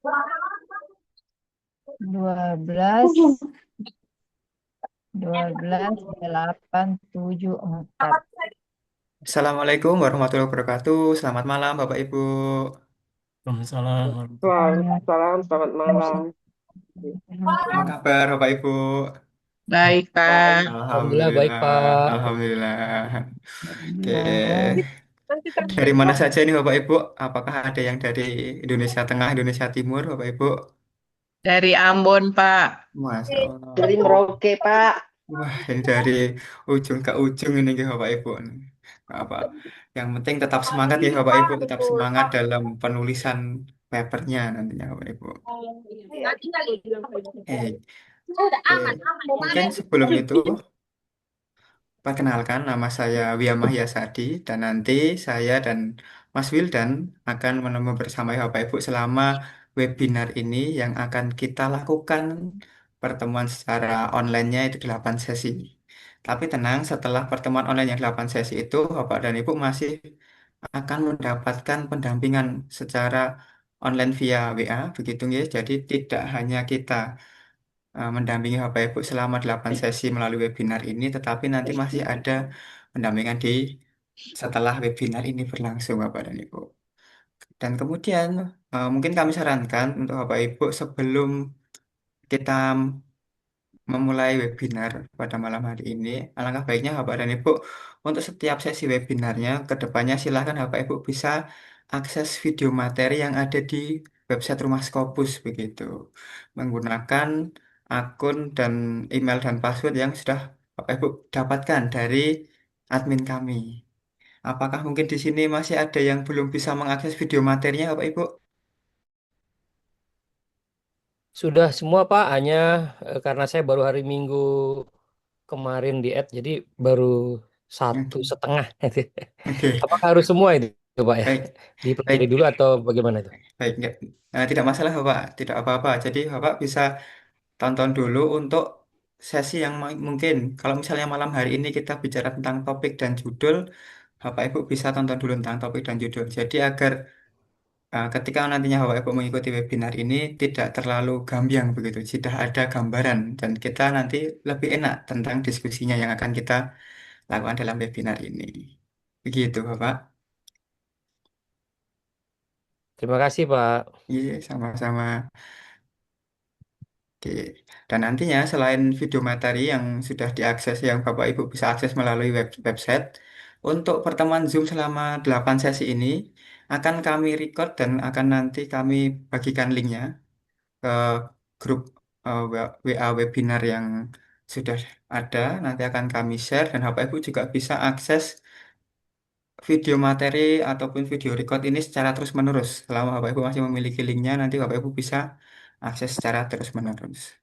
12, 12, 8, 7, 4. Assalamualaikum warahmatullahi wabarakatuh. Selamat malam, Bapak Ibu. Waalaikumsalam warahmatullahi Waalaikumsalam, selamat malam. Apa kabar, Bapak Ibu? Baik, Pak. Alhamdulillah baik Alhamdulillah, Pak. Alhamdulillah. Oke, Alhamdulillah. dari mana saja nih Bapak Ibu? Apakah ada yang dari Indonesia Tengah, Indonesia Timur, Bapak Ibu? Dari Ambon, Pak. Masya Allah. Dari Merauke, Pak. Wah, ini dari ujung ke ujung ini ke Bapak Ibu. Apa? Yang penting tetap semangat ya Bapak Ibu, tetap semangat dalam penulisan papernya nantinya Bapak Ibu. Oke, mungkin sebelum itu perkenalkan nama saya Wia Mahyasadi dan nanti saya dan Mas Wildan akan menemu bersama Bapak Ibu selama webinar ini yang akan kita lakukan pertemuan secara online-nya itu 8 sesi. Tapi tenang, setelah pertemuan online yang 8 sesi itu Bapak dan Ibu masih akan mendapatkan pendampingan secara online via WA begitu ya. Jadi tidak hanya kita mendampingi Bapak Ibu selama 8 sesi melalui webinar ini, tetapi nanti masih ada pendampingan di setelah webinar ini berlangsung Bapak dan Ibu. Dan kemudian mungkin kami sarankan untuk Bapak Ibu sebelum kita memulai webinar pada malam hari ini, alangkah baiknya Bapak dan Ibu untuk setiap sesi webinarnya, ke depannya silakan Bapak Ibu bisa akses video materi yang ada di website Rumah Scopus begitu, menggunakan akun dan email dan password yang sudah Bapak Ibu dapatkan dari admin kami. Apakah mungkin di sini masih ada yang belum bisa mengakses video materinya Bapak Ibu? Sudah semua Pak, hanya karena saya baru hari Minggu kemarin diet, jadi baru satu Oke, setengah. oke, Apakah harus semua itu Pak ya? baik, Dipelajari baik. dulu atau bagaimana itu? Baik, enggak. Tidak masalah, Bapak. Tidak apa-apa. Jadi, Bapak bisa tonton dulu untuk sesi yang mungkin. Kalau misalnya malam hari ini kita bicara tentang topik dan judul, Bapak Ibu bisa tonton dulu tentang topik dan judul. Jadi, agar ketika nantinya Bapak Ibu mengikuti webinar ini tidak terlalu gambiang begitu. Sudah ada gambaran dan kita nanti lebih enak tentang diskusinya yang akan kita lakukan dalam webinar ini. Begitu, Bapak. Terima kasih Pak. Iya, sama-sama. Oke. Dan nantinya selain video materi yang sudah diakses, yang Bapak Ibu bisa akses melalui website, untuk pertemuan Zoom selama 8 sesi ini akan kami record dan akan nanti kami bagikan linknya ke grup WA webinar yang sudah ada. Nanti akan kami share dan Bapak Ibu juga bisa akses video materi ataupun video record ini secara terus-menerus. Selama Bapak Ibu masih memiliki linknya, nanti Bapak Ibu bisa akses secara terus-menerus.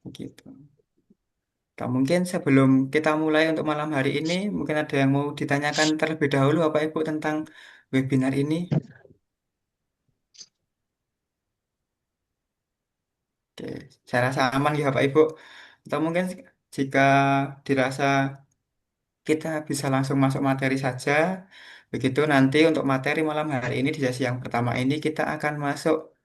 Begitu. Nah, mungkin sebelum kita mulai untuk malam hari ini, mungkin ada yang mau ditanyakan terlebih dahulu Bapak Ibu tentang webinar ini. Oke, saya rasa aman ya Bapak Ibu. Atau mungkin jika dirasa kita bisa langsung masuk materi saja. Begitu nanti untuk materi malam hari ini di sesi yang pertama ini kita akan masuk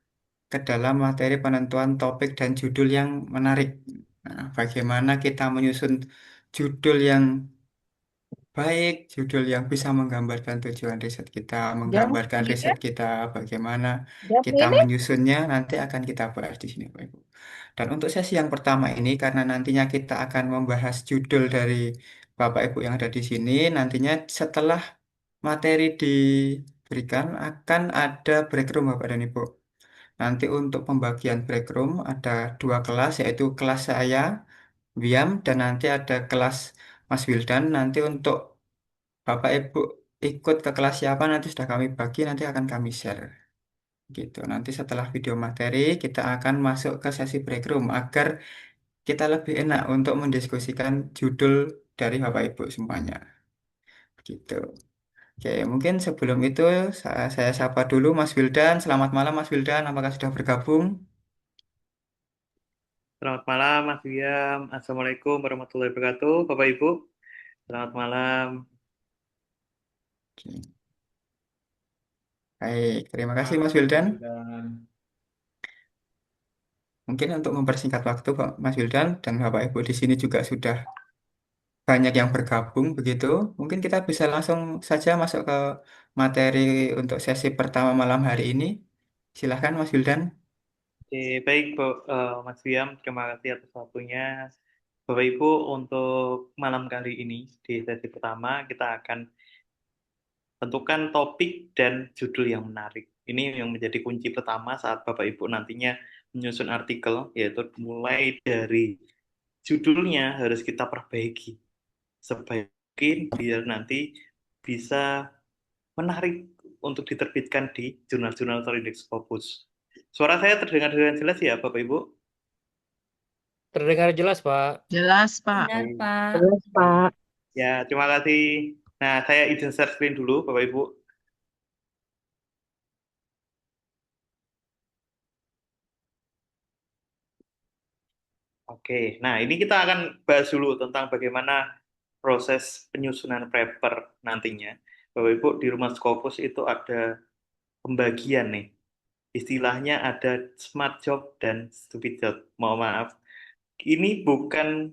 ke dalam materi penentuan topik dan judul yang menarik. Nah, bagaimana kita menyusun judul yang baik, judul yang bisa menggambarkan tujuan riset kita, Jam menggambarkan riset kita, bagaimana jam kita ini menyusunnya, nanti akan kita bahas di sini, Bapak Ibu. Dan untuk sesi yang pertama ini, karena nantinya kita akan membahas judul dari Bapak Ibu yang ada di sini, nantinya setelah materi diberikan, akan ada break room, Bapak dan Ibu. Nanti untuk pembagian break room ada dua kelas, yaitu kelas saya, Wiam, dan nanti ada kelas Mas Wildan. Nanti untuk Bapak Ibu ikut ke kelas siapa nanti sudah kami bagi, nanti akan kami share. Gitu. Nanti setelah video materi kita akan masuk ke sesi break room agar kita lebih enak untuk mendiskusikan judul dari Bapak Ibu semuanya. Gitu. Oke, mungkin sebelum itu saya sapa dulu Mas Wildan. Selamat malam Mas Wildan, apakah sudah bergabung? Selamat malam, Mas William. Assalamualaikum warahmatullahi wabarakatuh, Bapak Ibu. Selamat malam. Oke. Baik, terima kasih Mas Malam, Mas Wildan. Wildan. Mungkin untuk mempersingkat waktu, Pak Mas Wildan dan Bapak Ibu di sini juga sudah banyak yang bergabung begitu. Mungkin kita bisa langsung saja masuk ke materi untuk sesi pertama malam hari ini. Silahkan Mas Wildan. Oke, baik, Mas Wiam, terima kasih atas waktunya. Bapak Ibu, untuk malam kali ini di sesi pertama kita akan tentukan topik dan judul yang menarik. Ini yang menjadi kunci pertama saat Bapak Ibu nantinya menyusun artikel, yaitu mulai dari judulnya harus kita perbaiki sebaik mungkin biar nanti bisa menarik untuk diterbitkan di jurnal-jurnal terindeks Scopus. Suara saya terdengar dengan jelas ya, Bapak Ibu? Terdengar jelas, Pak. Jelas, Pak. Benar, Pak. Jelas, Pak. Ya, terima kasih. Nah, saya izin share screen dulu, Bapak Ibu. Oke, nah ini kita akan bahas dulu tentang bagaimana proses penyusunan paper nantinya. Bapak Ibu, di rumah Scopus itu ada pembagian nih. Istilahnya ada smart job dan stupid job. Mohon maaf, ini bukan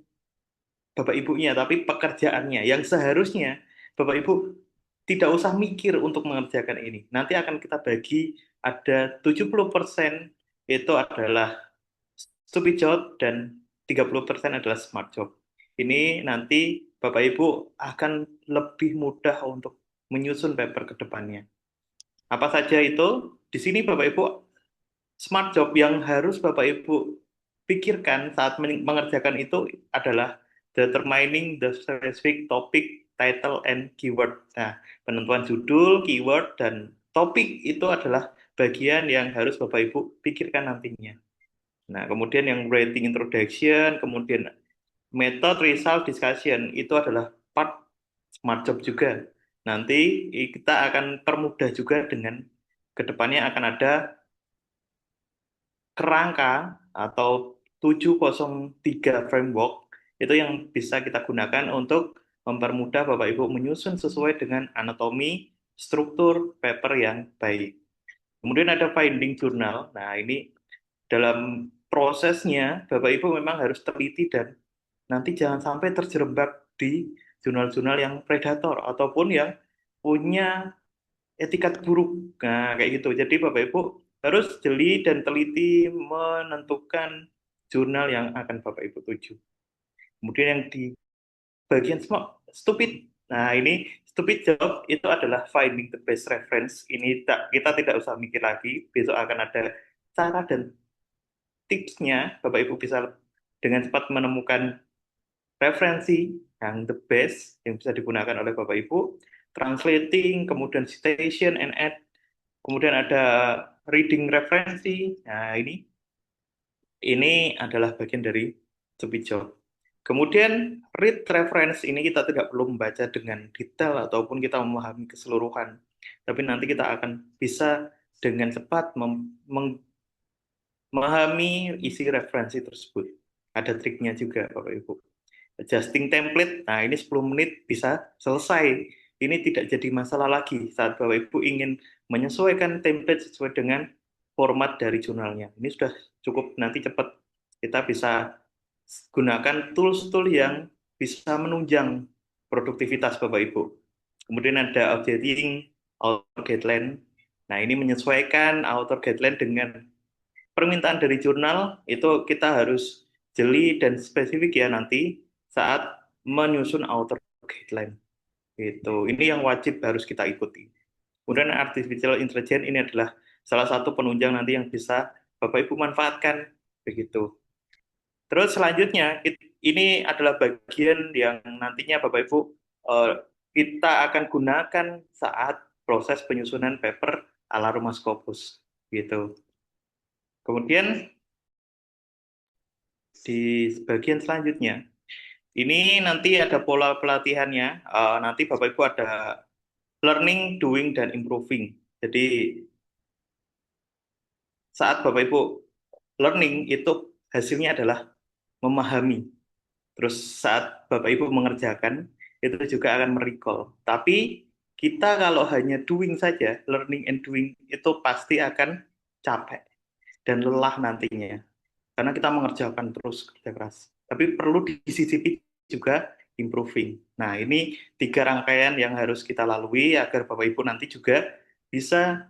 Bapak Ibunya, tapi pekerjaannya yang seharusnya Bapak Ibu tidak usah mikir untuk mengerjakan ini. Nanti akan kita bagi ada 70% itu adalah stupid job dan 30% adalah smart job. Ini nanti Bapak Ibu akan lebih mudah untuk menyusun paper ke depannya. Apa saja itu? Di sini Bapak Ibu smart job yang harus Bapak Ibu pikirkan saat mengerjakan itu adalah determining the specific topic, title, and keyword. Nah, penentuan judul, keyword, dan topik itu adalah bagian yang harus Bapak Ibu pikirkan nantinya. Nah, kemudian yang writing introduction, kemudian method, result, discussion, itu adalah part smart job juga. Nanti kita akan permudah juga dengan kedepannya akan ada kerangka atau 703 framework itu yang bisa kita gunakan untuk mempermudah Bapak Ibu menyusun sesuai dengan anatomi struktur paper yang baik. Kemudian ada finding journal. Nah, ini dalam prosesnya Bapak Ibu memang harus teliti dan nanti jangan sampai terjerembab di jurnal-jurnal yang predator ataupun yang punya etikat buruk. Nah, kayak gitu. Jadi Bapak Ibu harus jeli dan teliti menentukan jurnal yang akan Bapak Ibu tuju. Kemudian yang di bagian stupid. Nah, ini stupid job itu adalah finding the best reference. Ini kita tidak usah mikir lagi. Besok akan ada cara dan tipsnya. Bapak Ibu bisa dengan cepat menemukan referensi yang the best yang bisa digunakan oleh Bapak Ibu. Translating, kemudian citation and add, kemudian ada reading referensi. Nah, ini adalah bagian dari stupid job. Kemudian read reference ini kita tidak perlu membaca dengan detail ataupun kita memahami keseluruhan, tapi nanti kita akan bisa dengan cepat memahami isi referensi tersebut. Ada triknya juga Bapak Ibu. Adjusting template, nah ini 10 menit bisa selesai. Ini tidak jadi masalah lagi saat Bapak Ibu ingin menyesuaikan template sesuai dengan format dari jurnalnya. Ini sudah cukup, nanti cepat. Kita bisa gunakan tools-tools yang bisa menunjang produktivitas Bapak Ibu. Kemudian ada updating author guideline. Nah, ini menyesuaikan author guideline dengan permintaan dari jurnal, itu kita harus jeli dan spesifik ya nanti saat menyusun author guideline. Ini yang wajib harus kita ikuti. Kemudian artificial intelligence ini adalah salah satu penunjang nanti yang bisa Bapak Ibu manfaatkan begitu. Terus selanjutnya ini adalah bagian yang nantinya Bapak Ibu kita akan gunakan saat proses penyusunan paper ala rumah Scopus gitu. Kemudian di bagian selanjutnya ini nanti ada pola pelatihannya. Nanti Bapak Ibu ada learning, doing, dan improving. Jadi saat Bapak Ibu learning itu hasilnya adalah memahami. Terus saat Bapak Ibu mengerjakan itu juga akan merecall. Tapi kita kalau hanya doing saja, learning and doing itu pasti akan capek dan lelah nantinya. karena kita mengerjakan terus kerja keras. Tapi perlu disisipi juga improving. Nah, ini 3 rangkaian yang harus kita lalui agar Bapak Ibu nanti juga bisa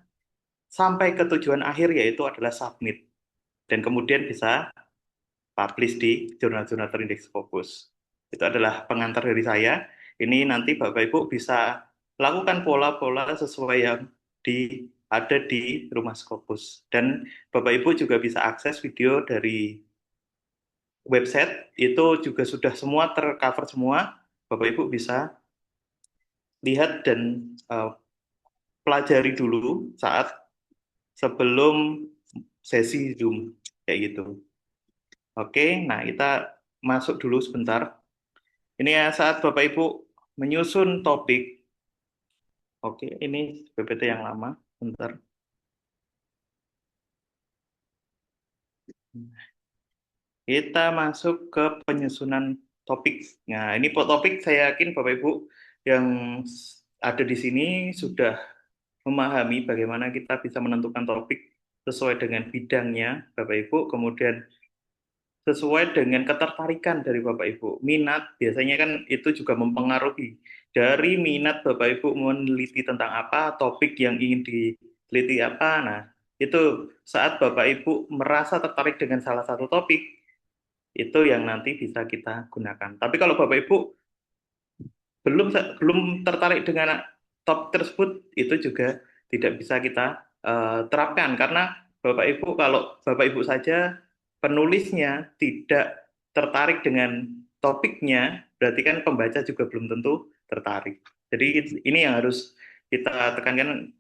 sampai ke tujuan akhir, yaitu adalah submit. Dan kemudian bisa publish di jurnal-jurnal terindeks Scopus. Itu adalah pengantar dari saya. Ini nanti Bapak Ibu bisa lakukan pola-pola sesuai yang ada di rumah Scopus. Dan Bapak Ibu juga bisa akses video dari website, itu juga sudah semua tercover semua. Bapak Ibu bisa lihat dan pelajari dulu saat sebelum sesi Zoom, kayak gitu. Oke, nah kita masuk dulu sebentar. Ini ya saat Bapak Ibu menyusun topik. Oke, ini PPT yang lama, bentar. Kita masuk ke penyusunan topik. Nah, ini topik saya yakin Bapak Ibu yang ada di sini sudah memahami bagaimana kita bisa menentukan topik sesuai dengan bidangnya Bapak Ibu, kemudian sesuai dengan ketertarikan dari Bapak Ibu. Minat biasanya kan itu juga mempengaruhi. Dari minat Bapak Ibu meneliti tentang apa, topik yang ingin diteliti apa. Nah, itu saat Bapak Ibu merasa tertarik dengan salah satu topik, itu yang nanti bisa kita gunakan. Tapi kalau Bapak Ibu belum tertarik dengan topik tersebut, itu juga tidak bisa kita terapkan, karena Bapak Ibu, kalau Bapak Ibu saja penulisnya tidak tertarik dengan topiknya, berarti kan pembaca juga belum tentu tertarik. Jadi ini yang harus kita tekankan,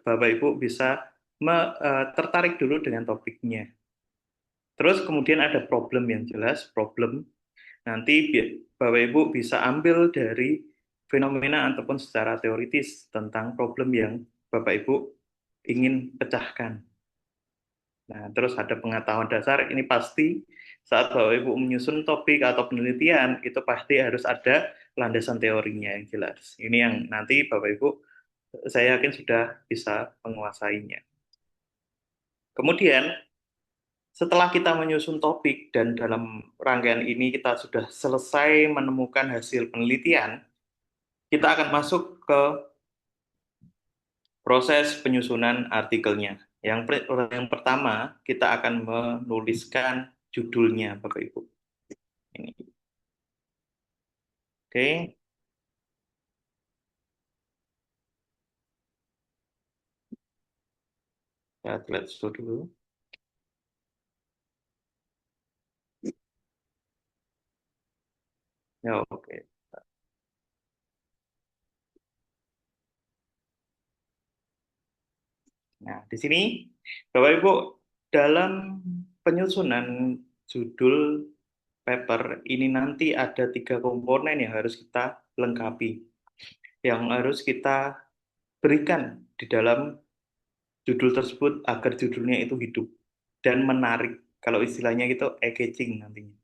Bapak Ibu bisa tertarik dulu dengan topiknya. Terus kemudian ada problem yang jelas, problem nanti Bapak Ibu bisa ambil dari fenomena ataupun secara teoritis tentang problem yang Bapak Ibu ingin pecahkan. Nah, terus ada pengetahuan dasar, ini pasti saat Bapak Ibu menyusun topik atau penelitian, itu pasti harus ada landasan teorinya yang jelas. Ini yang nanti Bapak Ibu, saya yakin sudah bisa menguasainya. Kemudian, setelah kita menyusun topik dan dalam rangkaian ini kita sudah selesai menemukan hasil penelitian, kita akan masuk ke proses penyusunan artikelnya. Yang pertama, kita akan menuliskan judulnya, Bapak Ibu. Ini. Oke. Kita lihat dulu. Ya, oke. Nah, di sini Bapak Ibu, dalam penyusunan judul paper ini nanti ada 3 komponen yang harus kita lengkapi, yang harus kita berikan di dalam judul tersebut agar judulnya itu hidup dan menarik. Kalau istilahnya itu eye-catching nantinya.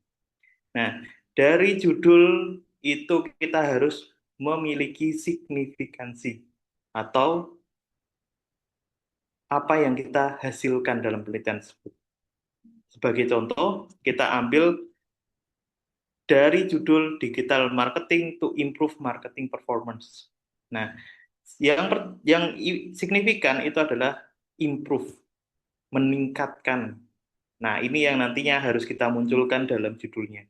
Nah, dari judul itu kita harus memiliki signifikansi atau apa yang kita hasilkan dalam penelitian tersebut. Sebagai contoh, kita ambil dari judul Digital Marketing to Improve Marketing Performance. Nah, yang signifikan itu adalah improve, meningkatkan. Nah, ini yang nantinya harus kita munculkan dalam judulnya.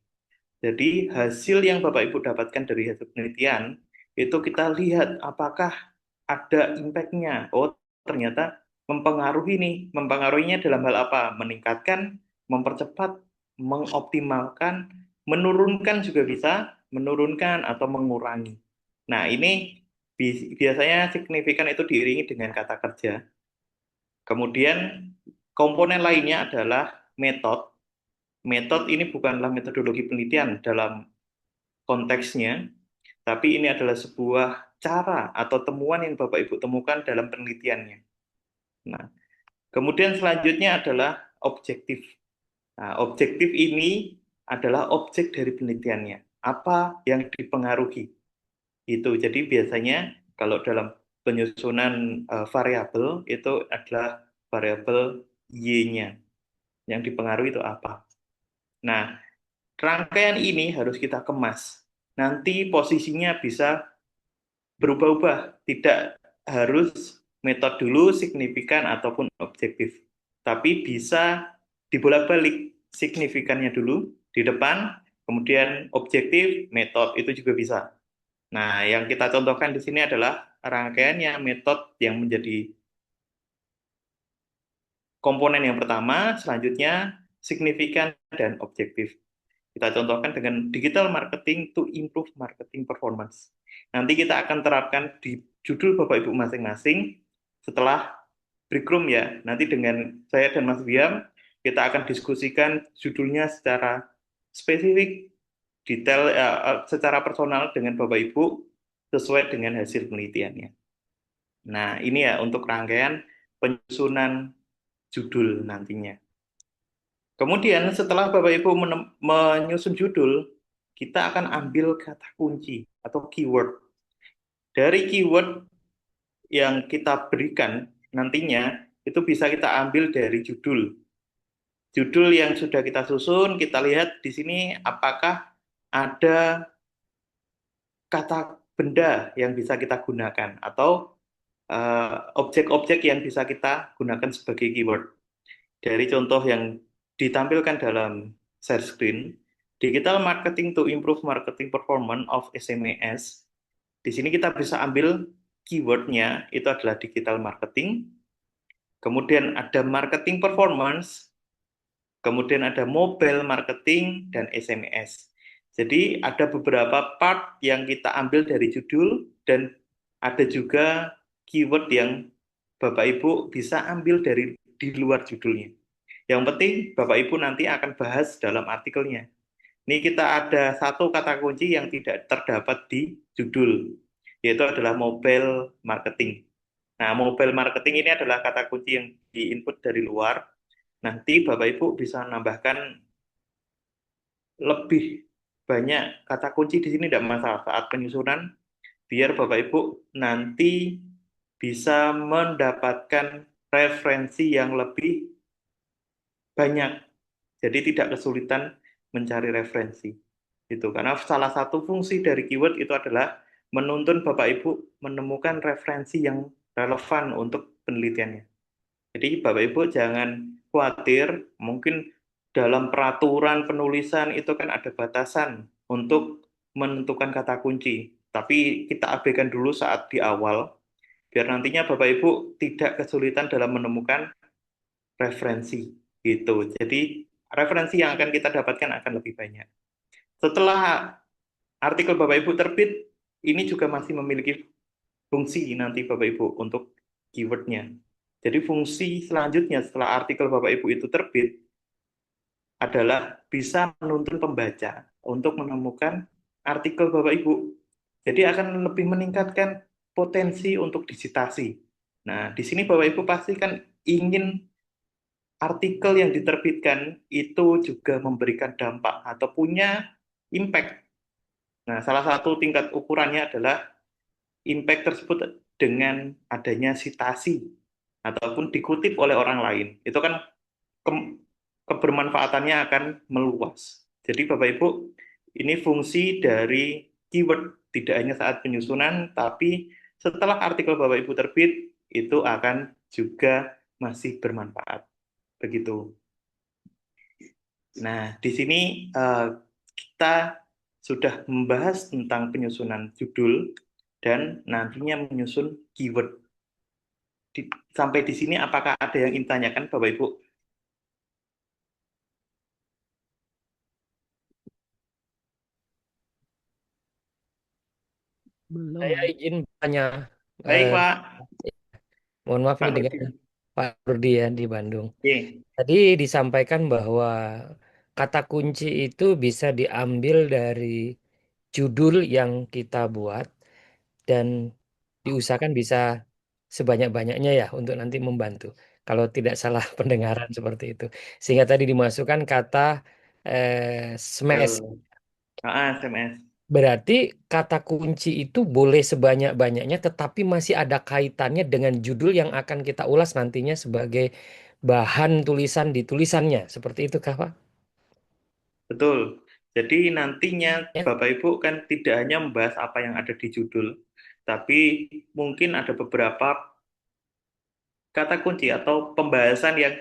Jadi, hasil yang Bapak Ibu dapatkan dari hasil penelitian, itu kita lihat apakah ada impact-nya. Oh, ternyata mempengaruhi nih. Mempengaruhinya dalam hal apa? Meningkatkan, mempercepat, mengoptimalkan, menurunkan juga bisa, menurunkan atau mengurangi. Nah, ini biasanya signifikan itu diiringi dengan kata kerja. Kemudian komponen lainnya adalah metode. Metode ini bukanlah metodologi penelitian dalam konteksnya, tapi ini adalah sebuah cara atau temuan yang Bapak Ibu temukan dalam penelitiannya. Nah, kemudian selanjutnya adalah objektif. Nah, objektif ini adalah objek dari penelitiannya. Apa yang dipengaruhi? Itu. Jadi biasanya kalau dalam penyusunan variabel itu adalah variabel Y-nya. Yang dipengaruhi itu apa? Nah, rangkaian ini harus kita kemas. Nanti posisinya bisa berubah-ubah, tidak harus metode dulu, signifikan ataupun objektif. Tapi bisa dibolak-balik, signifikannya dulu di depan, kemudian objektif, metode itu juga bisa. Nah, yang kita contohkan di sini adalah rangkaiannya metode yang menjadi komponen yang pertama, selanjutnya signifikan dan objektif. Kita contohkan dengan digital marketing to improve marketing performance. Nanti kita akan terapkan di judul Bapak Ibu masing-masing setelah break room ya. Nanti dengan saya dan Mas Biam, kita akan diskusikan judulnya secara spesifik, detail, secara personal dengan Bapak Ibu sesuai dengan hasil penelitiannya. Nah, ini ya untuk rangkaian penyusunan judul nantinya. Kemudian setelah Bapak Ibu menyusun judul, kita akan ambil kata kunci atau keyword. Dari keyword yang kita berikan nantinya, itu bisa kita ambil dari judul. Judul yang sudah kita susun, kita lihat di sini apakah ada kata benda yang bisa kita gunakan, atau objek-objek yang bisa kita gunakan sebagai keyword. Dari contoh yang ditampilkan dalam share screen, digital marketing to improve marketing performance of SMEs. Di sini kita bisa ambil keywordnya, itu adalah digital marketing, kemudian ada marketing performance, kemudian ada mobile marketing, dan SMEs. Jadi ada beberapa part yang kita ambil dari judul, dan ada juga keyword yang Bapak Ibu bisa ambil dari di luar judulnya. Yang penting Bapak Ibu nanti akan bahas dalam artikelnya. Ini kita ada satu kata kunci yang tidak terdapat di judul, yaitu adalah mobile marketing. Nah, mobile marketing ini adalah kata kunci yang diinput dari luar. Nanti Bapak Ibu bisa menambahkan lebih banyak kata kunci di sini, tidak masalah saat penyusunan, biar Bapak Ibu nanti bisa mendapatkan referensi yang lebih banyak, jadi tidak kesulitan mencari referensi. Itu karena salah satu fungsi dari keyword itu adalah menuntun Bapak Ibu menemukan referensi yang relevan untuk penelitiannya. Jadi Bapak Ibu jangan khawatir, mungkin dalam peraturan penulisan itu kan ada batasan untuk menentukan kata kunci, tapi kita abaikan dulu saat di awal, biar nantinya Bapak Ibu tidak kesulitan dalam menemukan referensi gitu. Jadi referensi yang akan kita dapatkan akan lebih banyak. Setelah artikel Bapak Ibu terbit, ini juga masih memiliki fungsi nanti Bapak Ibu untuk keywordnya. Jadi fungsi selanjutnya setelah artikel Bapak Ibu itu terbit adalah bisa menuntun pembaca untuk menemukan artikel Bapak Ibu. Jadi akan lebih meningkatkan potensi untuk disitasi. Nah, di sini Bapak Ibu pasti kan ingin artikel yang diterbitkan itu juga memberikan dampak atau punya impact. Nah, salah satu tingkat ukurannya adalah impact tersebut dengan adanya sitasi ataupun dikutip oleh orang lain. Itu kan kebermanfaatannya akan meluas. Jadi Bapak Ibu, ini fungsi dari keyword tidak hanya saat penyusunan, tapi setelah artikel Bapak Ibu terbit, itu akan juga masih bermanfaat. Begitu. Nah, di sini kita sudah membahas tentang penyusunan judul dan nantinya menyusun keyword. Sampai di sini apakah ada yang ingin tanyakan Bapak Ibu? Saya izin bertanya, Baik, eh, Pak. mohon maaf Pak ini dengan Rudi. Pak Rudi ya di Bandung. Oke. Tadi disampaikan bahwa kata kunci itu bisa diambil dari judul yang kita buat dan diusahakan bisa sebanyak-banyaknya ya untuk nanti membantu. Kalau tidak salah pendengaran seperti itu. Sehingga tadi dimasukkan kata smash. SMS. Berarti kata kunci itu boleh sebanyak-banyaknya tetapi masih ada kaitannya dengan judul yang akan kita ulas nantinya sebagai bahan tulisan di tulisannya. Seperti itu kah, Pak? Betul. Jadi nantinya Ya. Bapak Ibu kan tidak hanya membahas apa yang ada di judul, tapi mungkin ada beberapa kata kunci atau pembahasan yang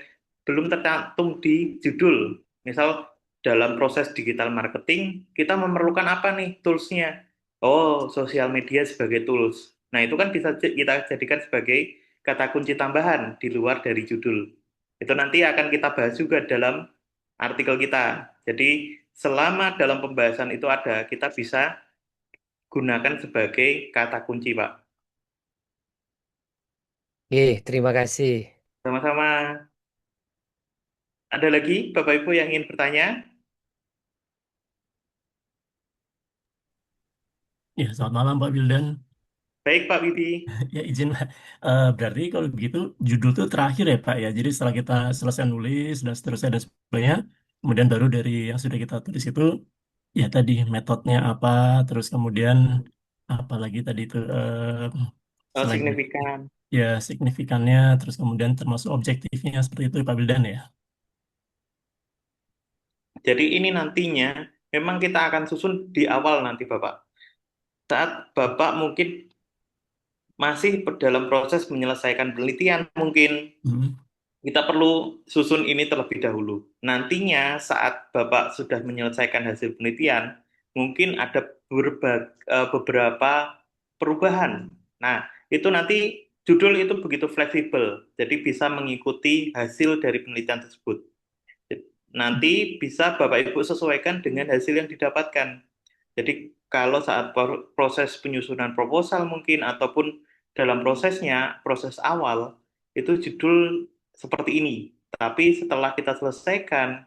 belum tercantum di judul. Misal dalam proses digital marketing, kita memerlukan apa nih toolsnya? Oh, sosial media sebagai tools. Nah, itu kan bisa kita jadikan sebagai kata kunci tambahan di luar dari judul. Itu nanti akan kita bahas juga dalam artikel kita. Jadi, selama dalam pembahasan itu ada, kita bisa gunakan sebagai kata kunci, Pak. Terima kasih. Sama-sama. Ada lagi Bapak Ibu yang ingin bertanya? Ya, selamat malam Pak Wildan. Baik, Pak Widi. Ya izin, berarti kalau begitu judul itu terakhir ya Pak ya. Jadi setelah kita selesai nulis dan seterusnya dan sebagainya, kemudian baru dari yang sudah kita tulis itu, ya tadi metodenya apa, terus kemudian apa lagi tadi itu selain Signifikan. ya signifikannya, terus kemudian termasuk objektifnya seperti itu Pak Wildan ya. Jadi ini nantinya memang kita akan susun di awal nanti Bapak. Saat Bapak mungkin masih dalam proses menyelesaikan penelitian mungkin, Hmm. kita perlu susun ini terlebih dahulu. Nantinya saat Bapak sudah menyelesaikan hasil penelitian, mungkin ada beberapa perubahan. Nah, itu nanti judul itu begitu fleksibel, jadi bisa mengikuti hasil dari penelitian tersebut. Nanti bisa Bapak Ibu sesuaikan dengan hasil yang didapatkan. Jadi kalau saat proses penyusunan proposal mungkin ataupun dalam prosesnya, proses awal, itu judul seperti ini. Tapi setelah kita selesaikan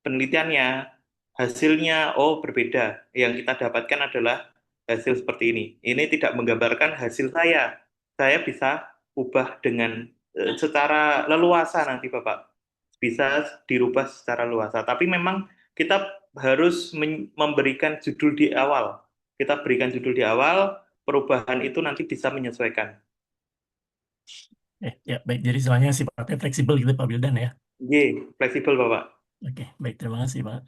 penelitiannya, hasilnya oh berbeda. Yang kita dapatkan adalah hasil seperti ini. Ini tidak menggambarkan hasil saya. Saya bisa ubah dengan secara leluasa nanti Bapak. Bisa dirubah secara luasa. Tapi memang kita harus memberikan judul di awal. Kita berikan judul di awal, perubahan itu nanti bisa menyesuaikan. Ya baik, jadi istilahnya sifatnya fleksibel gitu Pak Wildan ya. Fleksibel Bapak. Oke, baik, terima kasih Pak.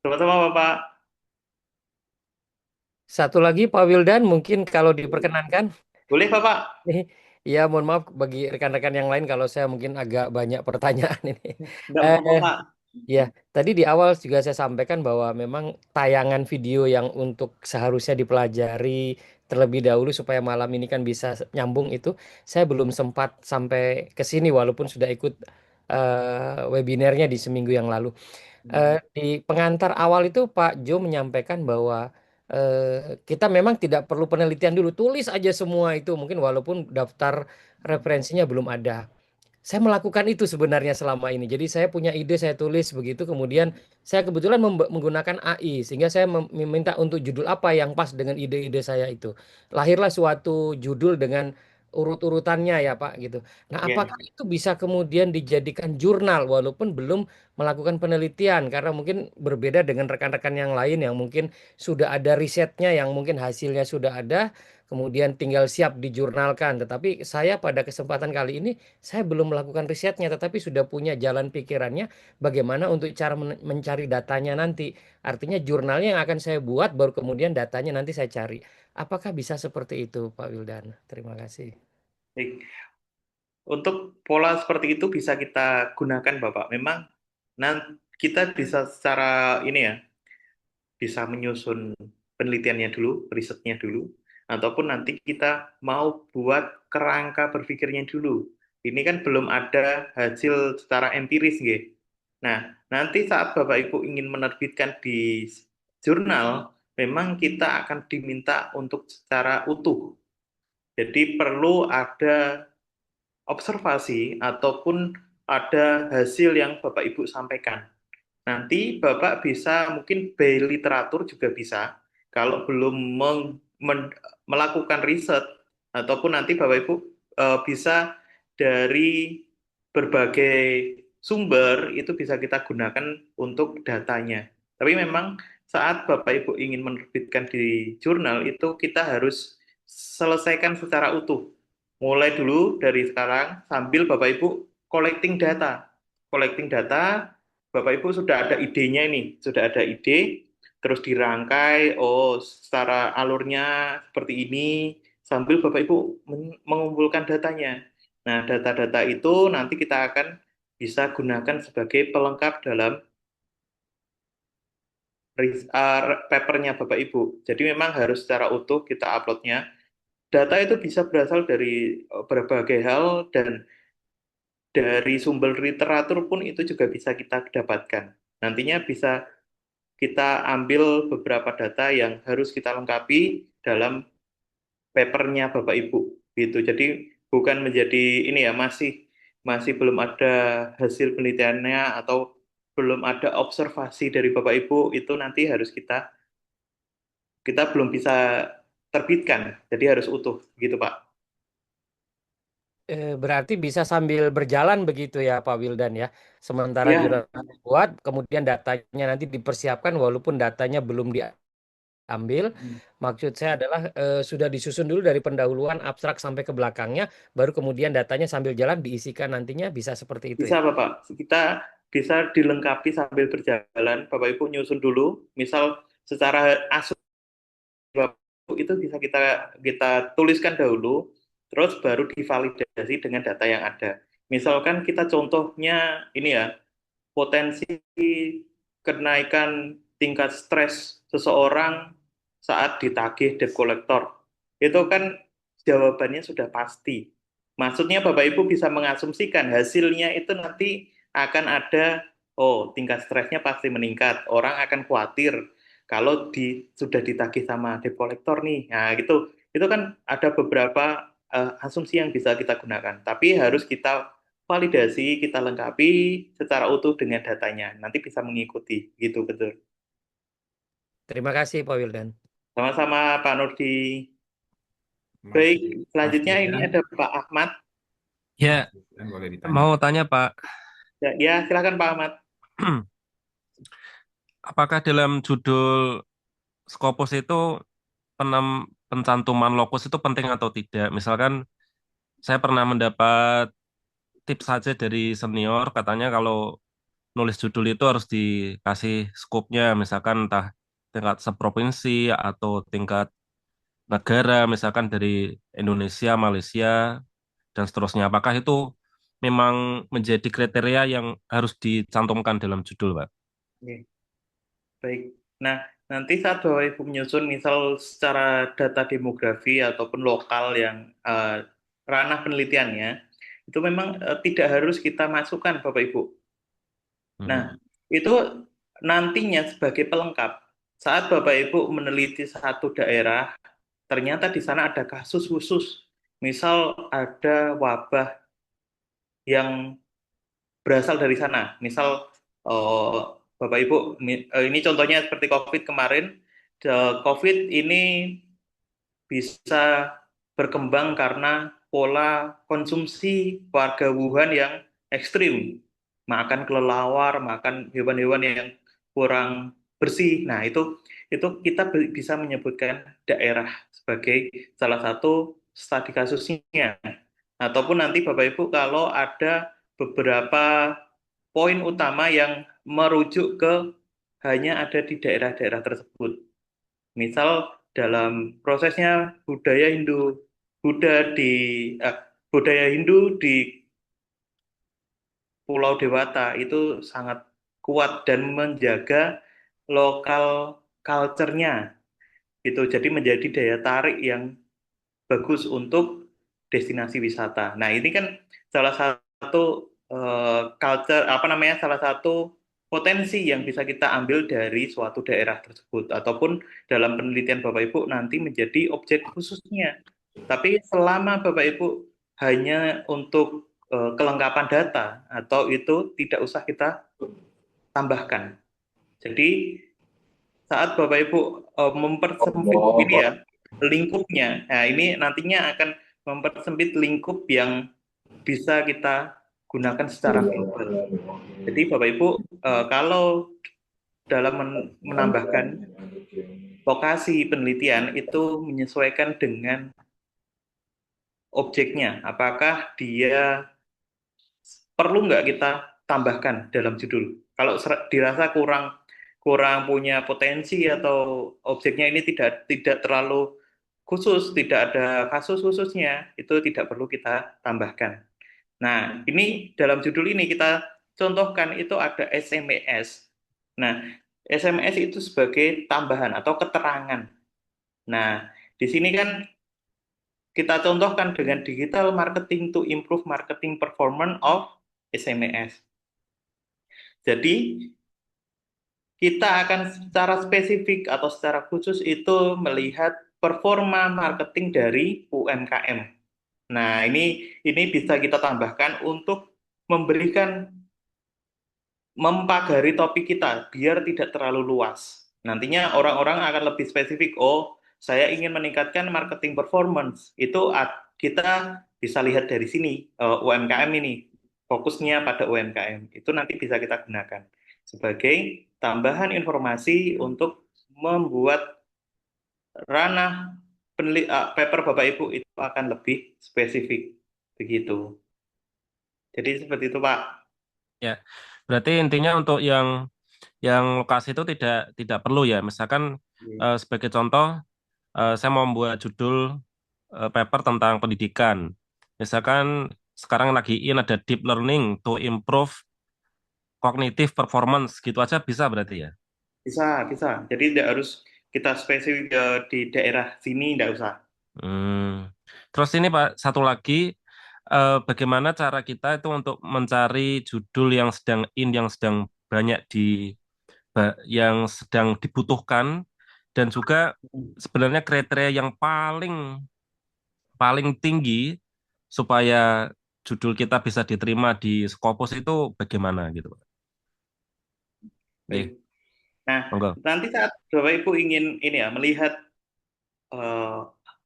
Sama-sama Bapak. Satu lagi Pak Wildan, mungkin kalau diperkenankan. Boleh Bapak? Ya, mohon maaf bagi rekan-rekan yang lain kalau saya mungkin agak banyak pertanyaan ini. Enggak apa-apa Pak. Ya, tadi di awal juga saya sampaikan bahwa memang tayangan video yang untuk seharusnya dipelajari terlebih dahulu supaya malam ini kan bisa nyambung itu, saya belum sempat sampai ke sini walaupun sudah ikut webinarnya di seminggu yang lalu. Di pengantar awal itu Pak Jo menyampaikan bahwa kita memang tidak perlu penelitian dulu, tulis aja semua itu mungkin walaupun daftar referensinya belum ada. Saya melakukan itu sebenarnya selama ini. Jadi saya punya ide, saya tulis begitu. Kemudian saya kebetulan menggunakan AI sehingga saya meminta untuk judul apa yang pas dengan ide-ide saya itu. Lahirlah suatu judul dengan urut-urutannya ya Pak gitu. Nah, apakah itu bisa kemudian dijadikan jurnal walaupun belum melakukan penelitian karena mungkin berbeda dengan rekan-rekan yang lain yang mungkin sudah ada risetnya yang mungkin hasilnya sudah ada. Kemudian tinggal siap dijurnalkan. Tetapi saya pada kesempatan kali ini saya belum melakukan risetnya, tetapi sudah punya jalan pikirannya bagaimana untuk cara mencari datanya nanti. Artinya jurnalnya yang akan saya buat, baru kemudian datanya nanti saya cari. Apakah bisa seperti itu, Pak Wildan? Terima kasih. Baik. Untuk pola seperti itu bisa kita gunakan, Bapak. Memang kita bisa secara ini ya, bisa menyusun penelitiannya dulu, risetnya dulu, ataupun nanti kita mau buat kerangka berpikirnya dulu. Ini kan belum ada hasil secara empiris, nggih. Nah, nanti saat Bapak Ibu ingin menerbitkan di jurnal, memang kita akan diminta untuk secara utuh. Jadi perlu ada observasi ataupun ada hasil yang Bapak Ibu sampaikan. Nanti Bapak bisa mungkin by literatur juga bisa. Kalau belum melakukan riset ataupun nanti Bapak Ibu bisa dari berbagai sumber itu bisa kita gunakan untuk datanya. Tapi memang saat Bapak Ibu ingin menerbitkan di jurnal itu kita harus selesaikan secara utuh. Mulai dulu dari sekarang sambil Bapak Ibu collecting data. Collecting data Bapak Ibu sudah ada idenya ini, sudah ada ide, terus dirangkai, oh secara alurnya seperti ini, sambil Bapak Ibu mengumpulkan datanya. Nah, data-data itu nanti kita akan bisa gunakan sebagai pelengkap dalam papernya Bapak Ibu. Jadi memang harus secara utuh kita uploadnya. Data itu bisa berasal dari berbagai hal dan dari sumber literatur pun itu juga bisa kita dapatkan. Nantinya bisa kita ambil beberapa data yang harus kita lengkapi dalam papernya Bapak Ibu. Gitu. Jadi bukan menjadi ini ya, masih belum ada hasil penelitiannya atau belum ada observasi dari Bapak Ibu, itu nanti harus kita belum bisa terbitkan. Jadi harus utuh gitu Pak. Berarti bisa sambil berjalan begitu ya Pak Wildan ya. Sementara Ya, jurnalnya buat, kemudian datanya nanti dipersiapkan walaupun datanya belum diambil. Maksud saya adalah sudah disusun dulu dari pendahuluan abstrak sampai ke belakangnya, baru kemudian datanya sambil jalan diisikan nantinya bisa seperti itu bisa ya. Bapak. Kita bisa dilengkapi sambil berjalan. Bapak Ibu nyusun dulu, misal secara itu bisa kita tuliskan dahulu, terus baru divalidasi dengan data yang ada. Misalkan kita contohnya ini ya, potensi kenaikan tingkat stres seseorang saat ditagih debt collector. Itu kan jawabannya sudah pasti. Maksudnya Bapak Ibu bisa mengasumsikan hasilnya itu nanti akan ada, oh tingkat stresnya pasti meningkat, orang akan khawatir kalau sudah ditagih sama debt collector nih. Nah gitu, itu kan ada beberapa asumsi yang bisa kita gunakan. Tapi harus kita validasi, kita lengkapi secara utuh dengan datanya. Nanti bisa mengikuti, gitu betul. Terima kasih Pak Wildan. Sama-sama Pak Nurdi. Mas Baik, selanjutnya ini Wildan, ada Pak Ahmad. ya, boleh ditanya. Mau tanya Pak, Ya, silakan Pak Ahmad. apakah dalam judul Scopus itu pencantuman lokus itu penting atau tidak? Misalkan saya pernah mendapat tips saja dari senior, katanya kalau nulis judul itu harus dikasih skopnya, misalkan entah tingkat seprovinsi atau tingkat negara, misalkan dari Indonesia, Malaysia, dan seterusnya. Apakah itu memang menjadi kriteria yang harus dicantumkan dalam judul, Pak? Oke, baik. Nah, nanti saat Bapak Ibu menyusun misal secara data demografi ataupun lokal yang ranah penelitiannya, itu memang tidak harus kita masukkan Bapak Ibu. Nah, itu nantinya sebagai pelengkap. Saat Bapak Ibu meneliti satu daerah, ternyata di sana ada kasus khusus. Misal ada wabah yang berasal dari sana. Misal Bapak Ibu, ini contohnya seperti COVID kemarin. COVID ini bisa berkembang karena pola konsumsi warga Wuhan yang ekstrim. Makan kelelawar, makan hewan-hewan yang kurang bersih. Nah, itu kita bisa menyebutkan daerah sebagai salah satu studi kasusnya. Ataupun nanti Bapak Ibu kalau ada beberapa poin utama yang merujuk ke hanya ada di daerah-daerah tersebut. Misal dalam prosesnya budaya Hindu di Pulau Dewata itu sangat kuat dan menjaga lokal culture-nya gitu. Jadi menjadi daya tarik yang bagus untuk destinasi wisata. Nah, ini kan salah satu culture salah satu potensi yang bisa kita ambil dari suatu daerah tersebut ataupun dalam penelitian Bapak Ibu nanti menjadi objek khususnya. Tapi selama Bapak Ibu hanya untuk kelengkapan data atau itu tidak usah kita tambahkan. Jadi saat Bapak Ibu mempersempit ini ya lingkupnya, nah ini nantinya akan mempersempit lingkup yang bisa kita gunakan secara global. Jadi Bapak Ibu kalau dalam menambahkan lokasi penelitian itu menyesuaikan dengan objeknya. Apakah dia perlu nggak kita tambahkan dalam judul. Kalau dirasa kurang kurang punya potensi atau objeknya ini tidak terlalu khusus, tidak ada kasus khususnya, itu tidak perlu kita tambahkan. Nah, ini dalam judul ini kita contohkan itu ada SMS. Nah, SMS itu sebagai tambahan atau keterangan. Nah, di sini kan kita contohkan dengan digital marketing to improve marketing performance of SMS. Jadi, kita akan secara spesifik atau secara khusus itu melihat performa marketing dari UMKM. Nah, ini bisa kita tambahkan untuk memberikan mempagari topik kita biar tidak terlalu luas. Nantinya orang-orang akan lebih spesifik. Oh, saya ingin meningkatkan marketing performance. Itu kita bisa lihat dari sini UMKM ini fokusnya pada UMKM. Itu nanti bisa kita gunakan sebagai tambahan informasi untuk membuat ranah paper Bapak Ibu itu akan lebih spesifik begitu. Jadi seperti itu Pak. Ya, berarti intinya untuk yang lokasi itu tidak perlu ya. Misalkan sebagai contoh, saya mau membuat judul paper tentang pendidikan. Misalkan sekarang lagi ada deep learning to improve cognitive performance, gitu aja bisa berarti ya. Bisa. Jadi tidak harus kita spesifik di daerah sini, tidak usah. Terus ini Pak, satu lagi, bagaimana cara kita itu untuk mencari judul yang sedang yang sedang banyak yang sedang dibutuhkan, dan juga sebenarnya kriteria yang paling tinggi supaya judul kita bisa diterima di Scopus itu bagaimana gitu Pak? Baik. Nah, Monggo. nanti saat Bapak Ibu ingin ini ya melihat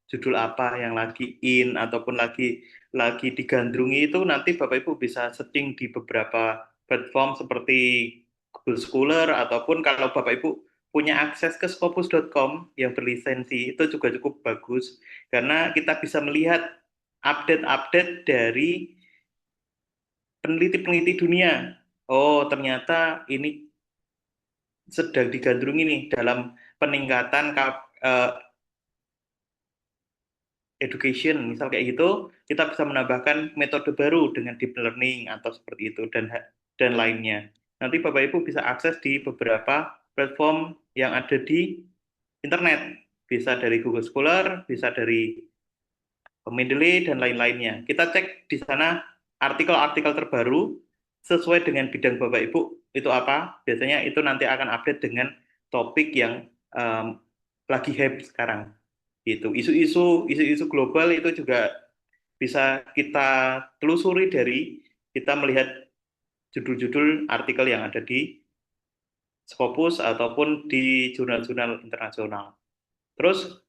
judul apa yang lagi in ataupun lagi digandrungi itu nanti Bapak Ibu bisa setting di beberapa platform seperti Google Scholar ataupun kalau Bapak Ibu punya akses ke scopus.com yang berlisensi itu juga cukup bagus karena kita bisa melihat update-update dari peneliti-peneliti dunia. Oh, ternyata ini sedang digandrungi nih dalam peningkatan education, misal kayak gitu, kita bisa menambahkan metode baru dengan deep learning atau seperti itu dan lainnya. Nanti Bapak Ibu bisa akses di beberapa platform yang ada di internet, bisa dari Google Scholar, bisa dari Mendeley dan lain-lainnya. Kita cek di sana artikel-artikel terbaru sesuai dengan bidang Bapak Ibu itu apa. Biasanya itu nanti akan update dengan topik yang lagi hype sekarang. Itu isu-isu global itu juga bisa kita telusuri dari kita melihat judul-judul artikel yang ada di Scopus ataupun di jurnal-jurnal internasional. Terus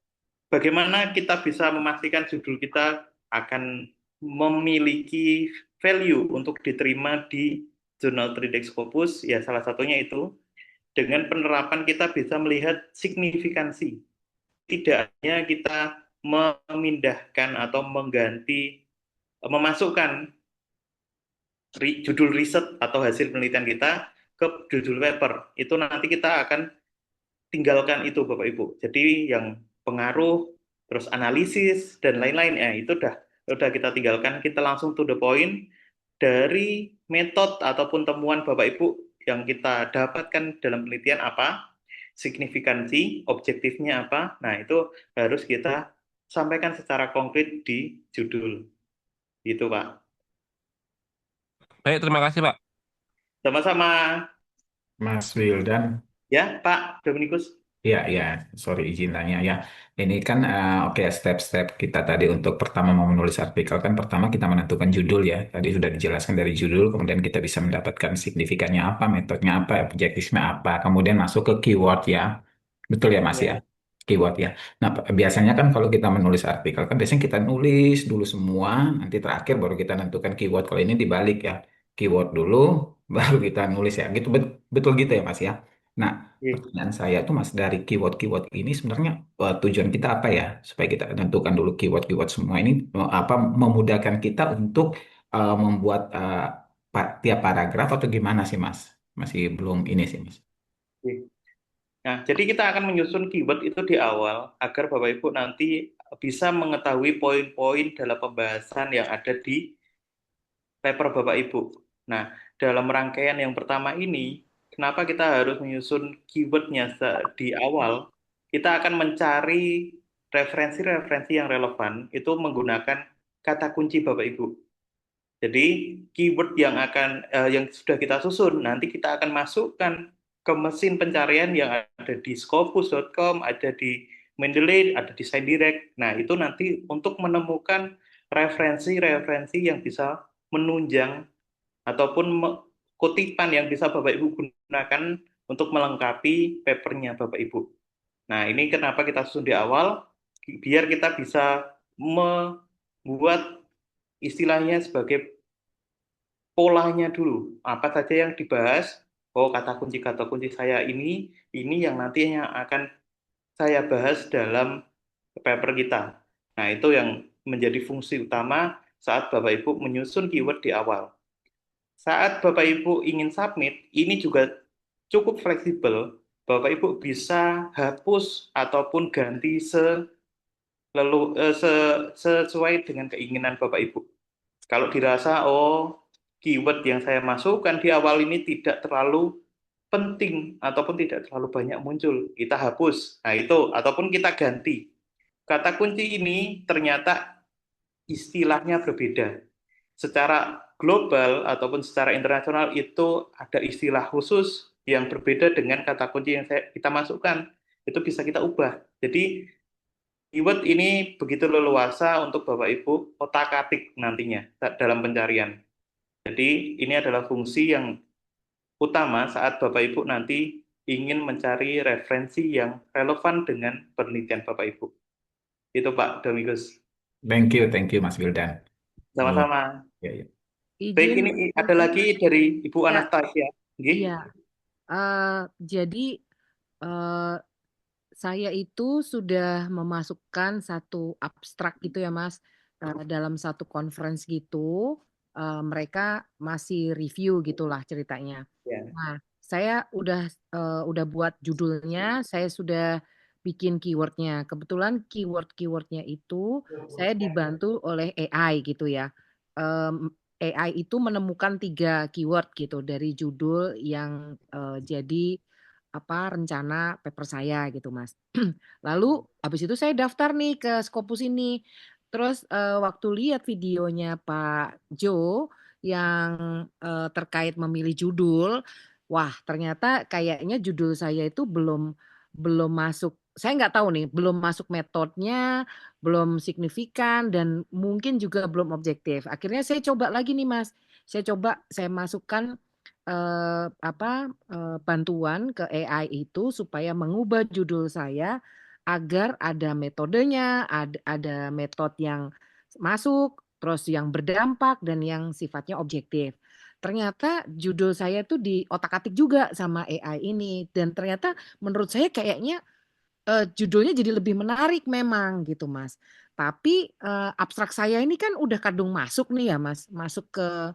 bagaimana kita bisa memastikan judul kita akan memiliki value untuk diterima di jurnal Tridex Scopus? Ya salah satunya itu dengan penerapan kita bisa melihat signifikansi. Tidak hanya kita memindahkan atau memasukkan judul riset atau hasil penelitian kita ke judul paper. Itu nanti kita akan tinggalkan itu Bapak Ibu. Jadi yang pengaruh, terus analisis, dan lain-lain, ya itu udah kita tinggalkan, kita langsung to the point dari metode ataupun temuan Bapak Ibu yang kita dapatkan dalam penelitian apa, signifikansi, objektifnya apa, nah itu harus kita sampaikan secara konkret di judul. Gitu Pak. Baik, terima kasih Pak. Sama-sama. Mas Wildan. Ya Pak Dominikus. Ya, sorry izin tanya ya. Ini kan oke step-step kita tadi untuk pertama mau menulis artikel kan pertama kita menentukan judul ya. Tadi sudah dijelaskan dari judul, kemudian kita bisa mendapatkan signifikannya apa, metodenya apa, objektifnya apa, kemudian masuk ke keyword ya. Betul ya Mas ya? Keyword ya. Nah, biasanya kan kalau kita menulis artikel kan biasanya kita nulis dulu semua, nanti terakhir baru kita tentukan keyword. Kalau ini dibalik ya. Keyword dulu, baru kita nulis ya. Gitu betul gitu ya Mas ya. Nah, pertanyaan saya tuh Mas dari keyword-keyword ini sebenarnya tujuan kita apa ya? Supaya kita tentukan dulu keyword-keyword semua ini apa memudahkan kita untuk membuat tiap paragraf atau gimana sih Mas? Masih belum ini sih Mas. Oke. Nah, jadi kita akan menyusun keyword itu di awal agar Bapak Ibu nanti bisa mengetahui poin-poin dalam pembahasan yang ada di paper Bapak Ibu. Nah, dalam rangkaian yang pertama ini, kenapa kita harus menyusun keywordnya di awal? Kita akan mencari referensi-referensi yang relevan itu menggunakan kata kunci Bapak Ibu. Jadi keyword yang sudah kita susun nanti kita akan masukkan ke mesin pencarian yang ada di Scopus.com, ada di Mendeley, ada di ScienDirect. Nah, itu nanti untuk menemukan referensi-referensi yang bisa menunjang ataupun kutipan yang bisa Bapak Ibu gunakan untuk melengkapi papernya Bapak Ibu. Nah, ini kenapa kita susun di awal, biar kita bisa membuat istilahnya sebagai polanya dulu. Apa saja yang dibahas, oh kata kunci saya ini yang nantinya akan saya bahas dalam paper kita. Nah, itu yang menjadi fungsi utama saat Bapak Ibu menyusun keyword di awal. Saat Bapak Ibu ingin submit, ini juga cukup fleksibel. Bapak Ibu bisa hapus ataupun ganti sesuai dengan keinginan Bapak Ibu. Kalau dirasa, oh keyword yang saya masukkan di awal ini tidak terlalu penting ataupun tidak terlalu banyak muncul, kita hapus. Nah itu, ataupun kita ganti. Kata kunci ini ternyata istilahnya berbeda. Secara global ataupun secara internasional itu ada istilah khusus yang berbeda dengan kata kunci yang kita masukkan. Itu bisa kita ubah. Jadi keyword ini begitu leluasa untuk Bapak Ibu otak-atik nantinya dalam pencarian. Jadi ini adalah fungsi yang utama saat Bapak Ibu nanti ingin mencari referensi yang relevan dengan penelitian Bapak Ibu. Itu Pak Domigus. Thank you Mas Wildan. Sama-sama. Ya, ya. Baik, Izin ini ada lagi dari Ibu ya, Anastasia. Nggih. iya. Jadi saya itu sudah memasukkan satu abstrak gitu ya Mas, dalam satu conference gitu. Mereka masih review gitulah ceritanya. Ya. Nah, saya udah buat judulnya, saya sudah bikin keywordnya. Kebetulan keywordnya itu saya dibantu oleh AI gitu ya. AI itu menemukan 3 keyword gitu dari judul yang jadi rencana paper saya gitu Mas. Lalu habis itu saya daftar nih ke Scopus ini. Terus waktu lihat videonya Pak Jo yang terkait memilih judul, wah ternyata kayaknya judul saya itu belum belum masuk. Saya nggak tahu nih, belum masuk metodenya, belum signifikan dan mungkin juga belum objektif. Akhirnya saya coba lagi nih Mas. Saya masukkan bantuan ke AI itu supaya mengubah judul saya agar ada metodenya, ada metode yang masuk, terus yang berdampak dan yang sifatnya objektif. Ternyata judul saya tuh diotak-atik juga sama AI ini dan ternyata menurut saya kayaknya judulnya jadi lebih menarik memang gitu Mas. Tapi abstrak saya ini kan udah kadung masuk nih ya Mas, masuk ke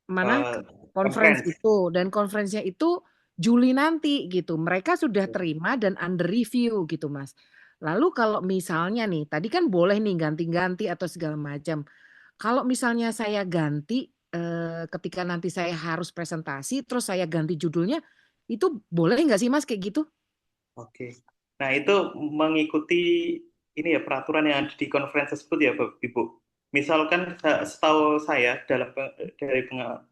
mana conference Conference. itu dan conference-nya itu Juli nanti gitu. Mereka sudah terima dan under review gitu Mas. Lalu kalau misalnya nih, tadi kan boleh nih ganti-ganti atau segala macam. Kalau misalnya saya ganti ketika nanti saya harus presentasi terus saya ganti judulnya, itu boleh nggak sih Mas kayak gitu? Oke. Nah, itu mengikuti ini ya peraturan yang ada di conference tersebut ya, Bapak Ibu. Misalkan setahu saya dari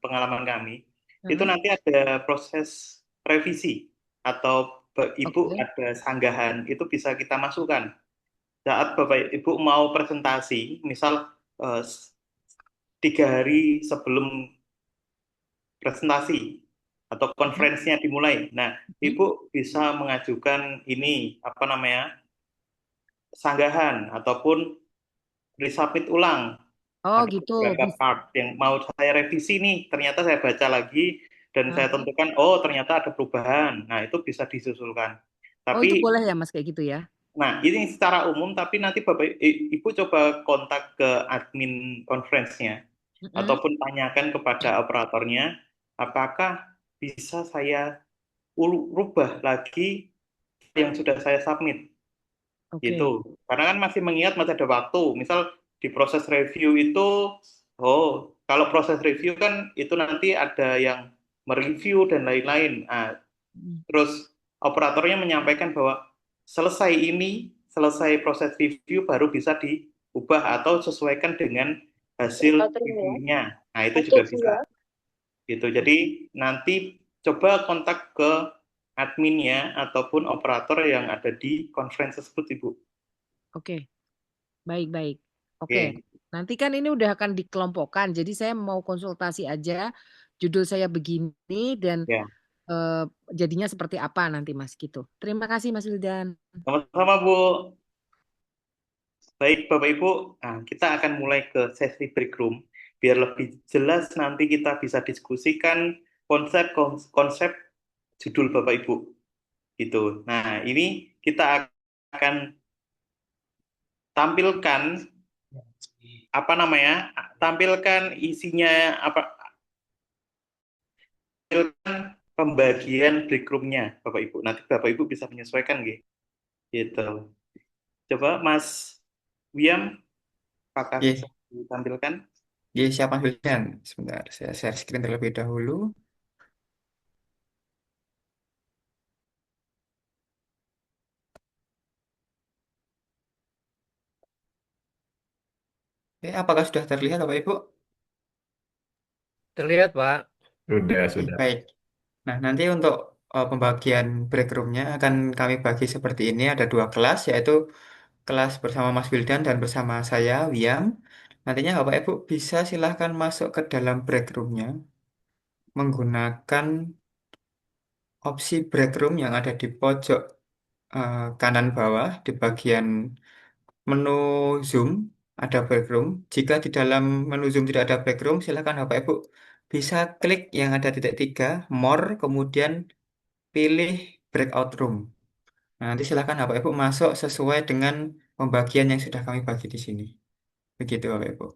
pengalaman kami, itu nanti ada proses revisi atau Ibu Oke. ada sanggahan, itu bisa kita masukkan. Saat Bapak Ibu mau presentasi, misal 3 hari sebelum presentasi atau konferensinya dimulai. Nah, Ibu bisa mengajukan ini sanggahan ataupun resubmit ulang. Oh Ada gitu. beberapa part yang mau saya revisi nih, ternyata saya baca lagi dan saya tentukan, oh ternyata ada perubahan. Nah, itu bisa disusulkan. Oh itu Tapi, boleh ya Mas kayak gitu ya? nah ini secara umum, tapi nanti Bapak Ibu coba kontak ke admin conference-nya. Mm-mm. ataupun tanyakan kepada operatornya, apakah bisa saya rubah lagi yang sudah saya submit. Oke. Gitu. Karena kan masih mengingat masih ada waktu. Misal di proses review itu, kalau proses review kan itu nanti ada yang mereview dan lain-lain. Nah, Mm. terus operatornya menyampaikan bahwa selesai proses review baru bisa diubah atau sesuaikan dengan hasil reviewnya. Nah, itu juga bisa. Gitu. Jadi nanti coba kontak ke adminnya ataupun operator yang ada di conference tersebut, Ibu. Oke. Baik. Oke. Oke. Nanti kan ini udah akan dikelompokkan. Jadi saya mau konsultasi aja. Judul saya begini dan Ya. jadinya seperti apa nanti Mas gitu. Terima kasih Mas Wildan. Sama-sama, Bu. Baik, Bapak Ibu, nah, kita akan mulai ke sesi break room. Biar lebih jelas nanti kita bisa diskusikan konsep judul Bapak Ibu. Gitu. Nah, ini kita akan tampilkan tampilkan isinya tampilkan pembagian break room-nya Bapak Ibu. Nanti Bapak Ibu bisa menyesuaikan gitu. Coba Mas Wiam, apakah bisa Oke, ditampilkan? siapa Wildan? Sebentar, saya share screen terlebih dahulu. Oke, apakah sudah terlihat Bapak Ibu? Terlihat, Pak. Sudah, Oke, sudah. baik. Nah, nanti untuk pembagian break room-nya akan kami bagi seperti ini. Ada dua kelas, yaitu kelas bersama Mas Wildan dan bersama saya, Wiam. Nantinya Bapak Ibu bisa silahkan masuk ke dalam break room-nya menggunakan opsi break room yang ada di pojok kanan bawah di bagian menu Zoom ada break room. Jika di dalam menu Zoom tidak ada break room, silakan Bapak Ibu bisa klik yang ada titik 3, more, kemudian pilih breakout room. Nah, nanti silakan Bapak Ibu masuk sesuai dengan pembagian yang sudah kami bagi di sini. Begitu Bapak Ibu.